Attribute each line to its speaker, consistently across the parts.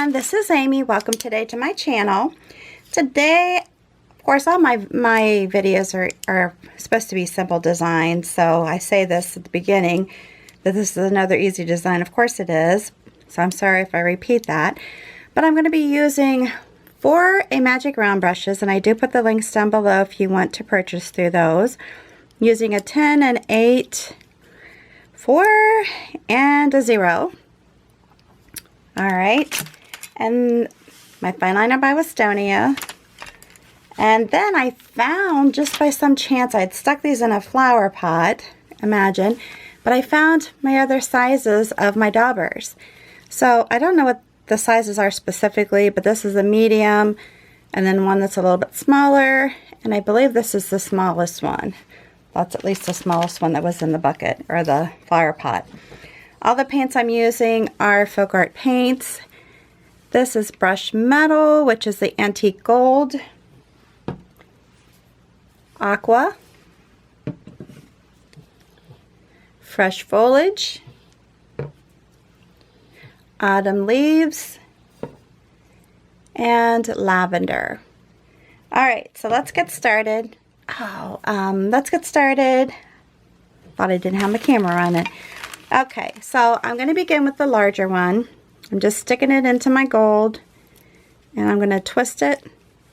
Speaker 1: everyone, this is Amy. Welcome today to my channel. Today, of course, all my videos are supposed to be simple designs, so I say this at the beginning that this is another easy design. Of course it is, so I'm sorry if I repeat that. But I'm going to be using 4 Amagic round brushes, and I do put the links down below if you want to purchase through those. Using a 10, an 8, 4, and a 0. Alright, and my fine liner by Westonia. And then I found, just by some chance, I'd stuck these in a flower pot, imagine, but I found my other sizes of my daubers. So I don't know what the sizes are specifically, but this is a medium, and then one that's a little bit smaller, and I believe this is the smallest one. That's at least the smallest one that was in the bucket, or the flower pot. All the paints I'm using are FolkArt paints. This is Brush Metal, which is the Antique Gold, Aqua, Fresh Foliage, Autumn Leaves, and Lavender. Alright, so let's get started. Let's get started. Thought I didn't have my camera on it. Okay, so I'm going to begin with the larger one. I'm just sticking it into my gold, and I'm going to twist it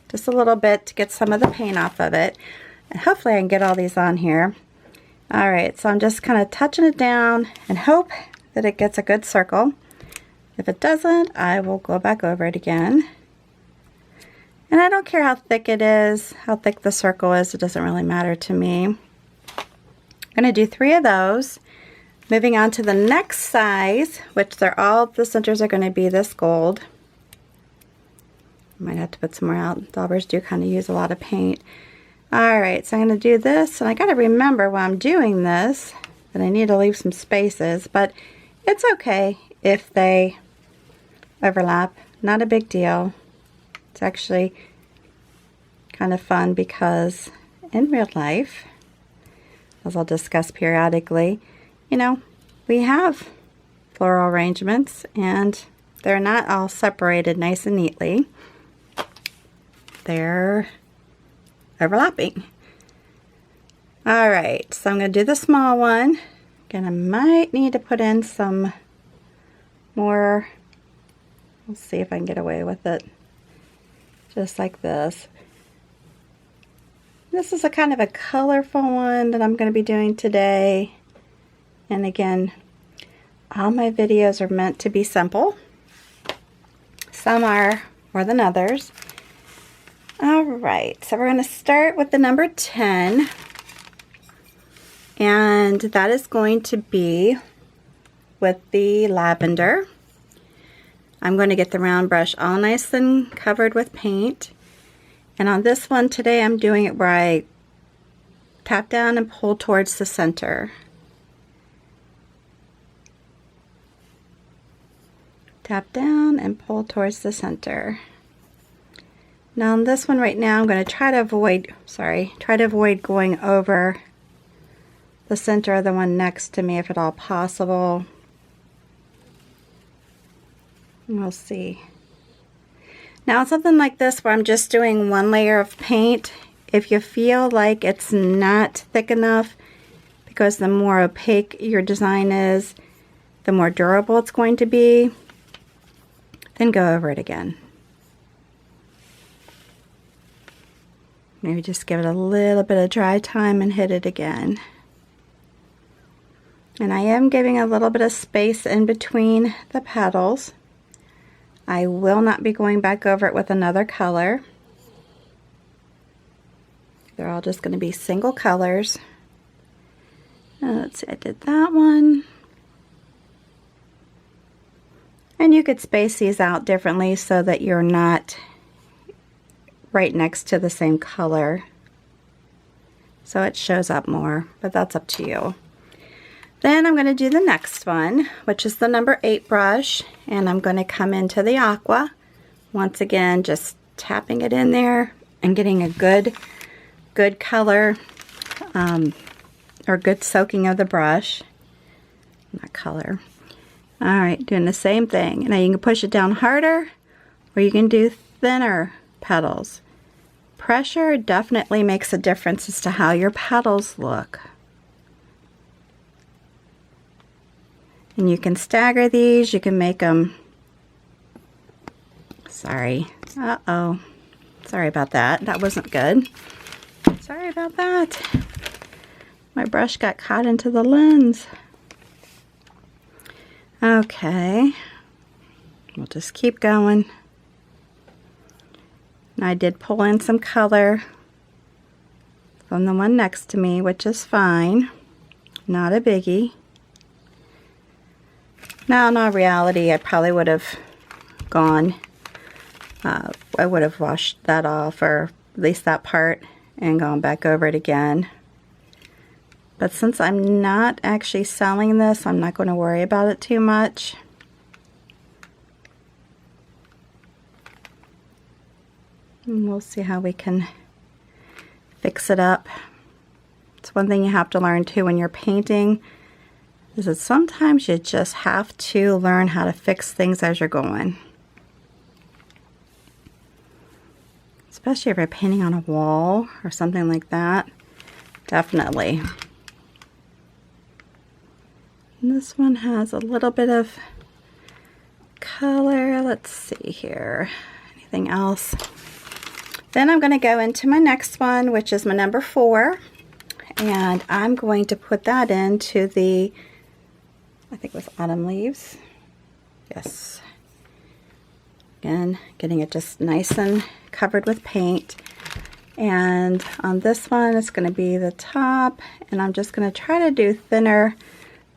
Speaker 1: just a little bit to get some of the paint off of it. And hopefully I can get all these on here. Alright, so I'm just kind of touching it down and hope that it gets a good circle. If it doesn't, I will go back over it again. And I don't care how thick it is, how thick the circle is, it doesn't really matter to me. I'm going to do 3 of those. Moving on to the next size, which the centers are going to be this gold. Might have to put some more out. Daubers do kind of use a lot of paint. Alright, so I'm going to do this, and I got to remember while I'm doing this that I need to leave some spaces, but it's okay if they overlap. Not a big deal. It's actually kind of fun because in real life, as I'll discuss periodically, you know, we have floral arrangements and they're not all separated nice and neatly. They're overlapping. Alright, so I'm going to do the small one. Again, I might need to put in some more. We'll see if I can get away with it. Just like this. This is a kind of a colorful one that I'm going to be doing today. And again, all my videos are meant to be simple. Some are more than others. Alright, so we're going to start with the number 10. And that is going to be with the lavender. I'm going to get the round brush all nice and covered with paint. And on this one today, I'm doing it where I tap down and pull towards the center. Tap down and pull towards the center. Now on this one right now, I'm going to try to avoid going over the center of the one next to me if at all possible. We'll see. Now on something like this where I'm just doing one layer of paint, if you feel like it's not thick enough, because the more opaque your design is, the more durable it's going to be, then go over it again. Maybe just give it a little bit of dry time and hit it again. And I am giving a little bit of space in between the petals. I will not be going back over it with another color. They're all just going to be single colors. Let's see, I did that one. And you could space these out differently so that you're not right next to the same color, so it shows up more, but that's up to you. Then I'm going to do the next one, which is the number 8 brush, and I'm going to come into the aqua. Once again, just tapping it in there and getting a good color or good soaking of the brush. Not color. Alright, doing the same thing. Now you can push it down harder or you can do thinner petals. Pressure definitely makes a difference as to how your petals look. And you can stagger these, you can make them, sorry, sorry about that, that wasn't good. Sorry about that. My brush got caught into the lens. Okay, we'll just keep going. And I did pull in some color from the one next to me, which is fine, not a biggie. Now, in all reality, I probably would have gone, I would have washed that off, or at least that part, and gone back over it again. But since I'm not actually selling this, I'm not going to worry about it too much. And we'll see how we can fix it up. It's one thing you have to learn too when you're painting, is that sometimes you just have to learn how to fix things as you're going. Especially if you're painting on a wall or something like that. Definitely. And this one has a little bit of color. Let's see here. Anything else? Then I'm going to go into my next one, which is my number 4. And I'm going to put that into the, I think it was autumn leaves. Yes. Again, getting it just nice and covered with paint. And on this one, it's going to be the top. And I'm just going to try to do thinner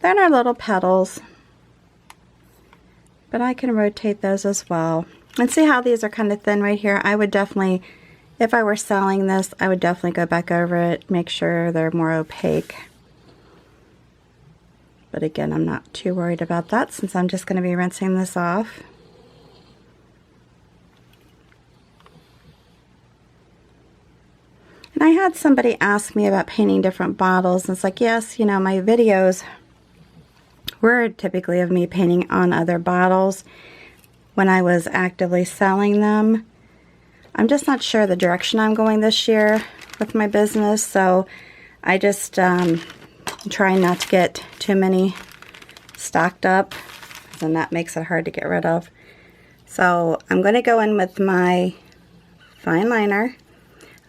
Speaker 1: little petals. But I can rotate those as well. And see how these are kind of thin right here? I would definitely, if I were selling this, I would definitely go back over it, make sure they're more opaque. But again, I'm not too worried about that since I'm just going to be rinsing this off. And I had somebody ask me about painting different bottles, and it's like, yes, you know, my videos were typically of me painting on other bottles when I was actively selling them. I'm just not sure the direction I'm going this year with my business, so I just trying not to get too many stocked up, and that makes it hard to get rid of. So I'm going to go in with my fine liner.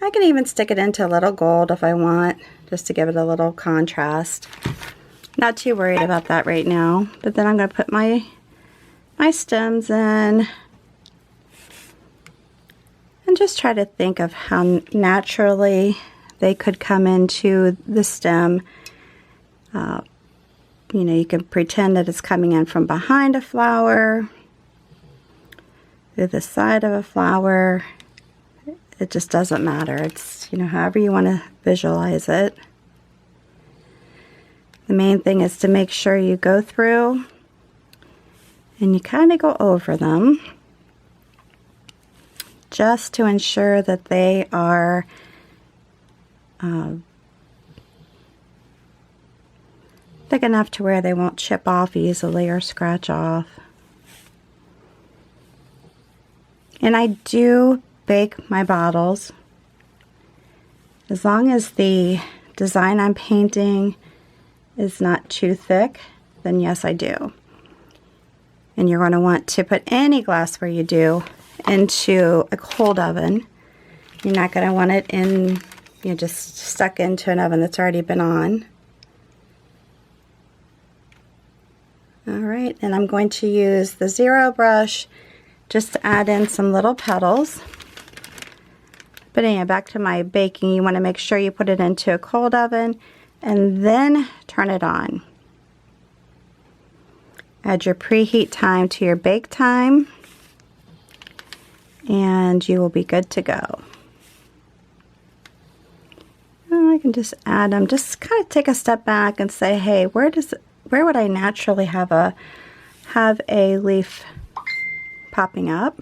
Speaker 1: I can even stick it into a little gold if I want, just to give it a little contrast. Not too worried about that right now. But then I'm going to put my stems in and just try to think of how naturally they could come into the stem. You know, you can pretend that it's coming in from behind a flower, through the side of a flower. It just doesn't matter. It's, you know, however you want to visualize it. The main thing is to make sure you go through and you kind of go over them just to ensure that they are thick enough to where they won't chip off easily or scratch off. And I do bake my bottles. As long as the design I'm painting is not too thick, then yes, I do. And you're going to want to put any glassware you do into a cold oven. You're not going to want it in, you know, just stuck into an oven that's already been on. Alright, and I'm going to use the zero brush just to add in some little petals. But anyway, back to my baking, you want to make sure you put it into a cold oven and then turn it on. Add your preheat time to your bake time and you will be good to go. And I can just add them, just kind of take a step back and say, hey, where would I naturally have a leaf popping up?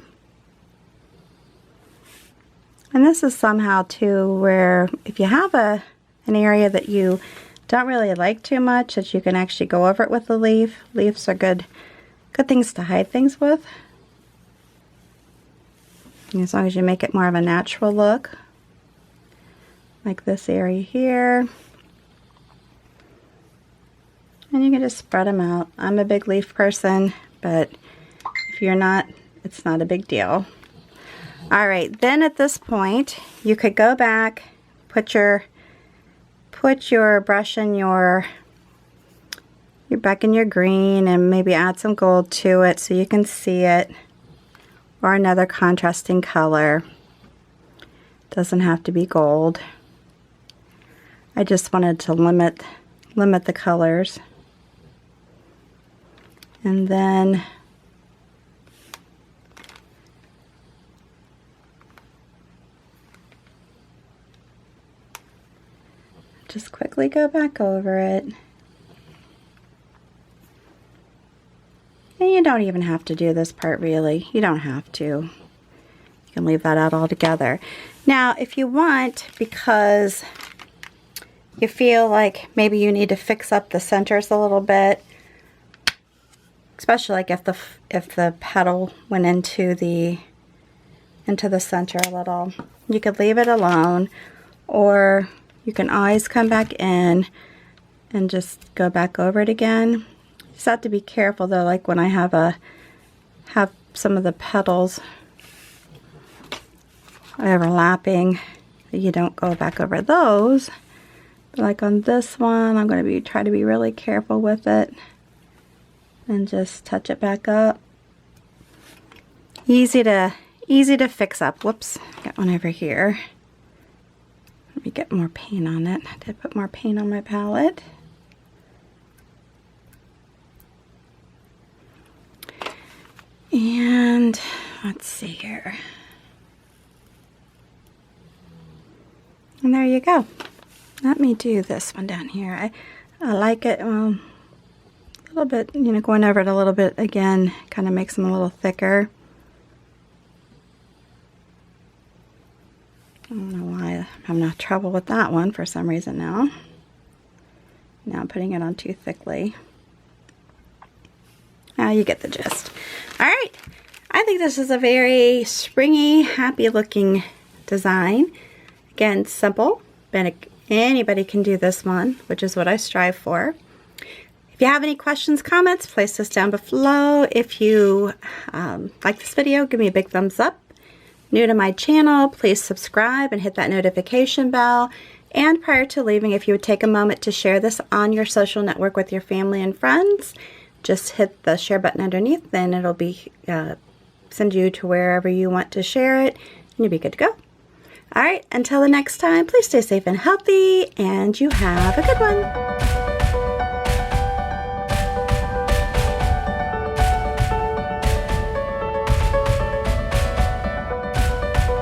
Speaker 1: And this is somehow too where if you have an area that you don't really like too much, that you can actually go over it with the leaf. Leaves are good things to hide things with. And as long as you make it more of a natural look, like this area here. And you can just spread them out. I'm a big leaf person, but if you're not, it's not a big deal. All right, then at this point, you could go back, put your brush in your back in your green, and maybe add some gold to it so you can see it, or another contrasting color. Doesn't have to be gold. I just wanted to limit the colors. And then just quickly go back over it. And you don't even have to do this part, really. You don't have to. You can leave that out altogether. Now, if you want, because you feel like maybe you need to fix up the centers a little bit, especially like if the petal went into the center a little, you could leave it alone, or you can always come back in and just go back over it again. You just have to be careful though, like when I have some of the petals overlapping, you don't go back over those. But like on this one, I'm going to try to be really careful with it and just touch it back up. Easy to fix up. Whoops, got one over here. Let me get more paint on it. I did put more paint on my palette. And let's see here. And there you go. Let me do this one down here. I like it a little bit, you know, going over it a little bit again kind of makes them a little thicker. I don't know why I'm having trouble with that one for some reason now. Now I'm putting it on too thickly. Now you get the gist. All right, I think this is a very springy, happy looking design. Again, simple, but anybody can do this one, which is what I strive for. If you have any questions, comments, place this down below. If you like this video, give me a big thumbs up. New to my channel, please subscribe and hit that notification bell. And prior to leaving, if you would take a moment to share this on your social network with your family and friends, just hit the share button underneath, then it'll be send you to wherever you want to share it, and you'll be good to go. All right, until the next time, please stay safe and healthy, and you have a good one.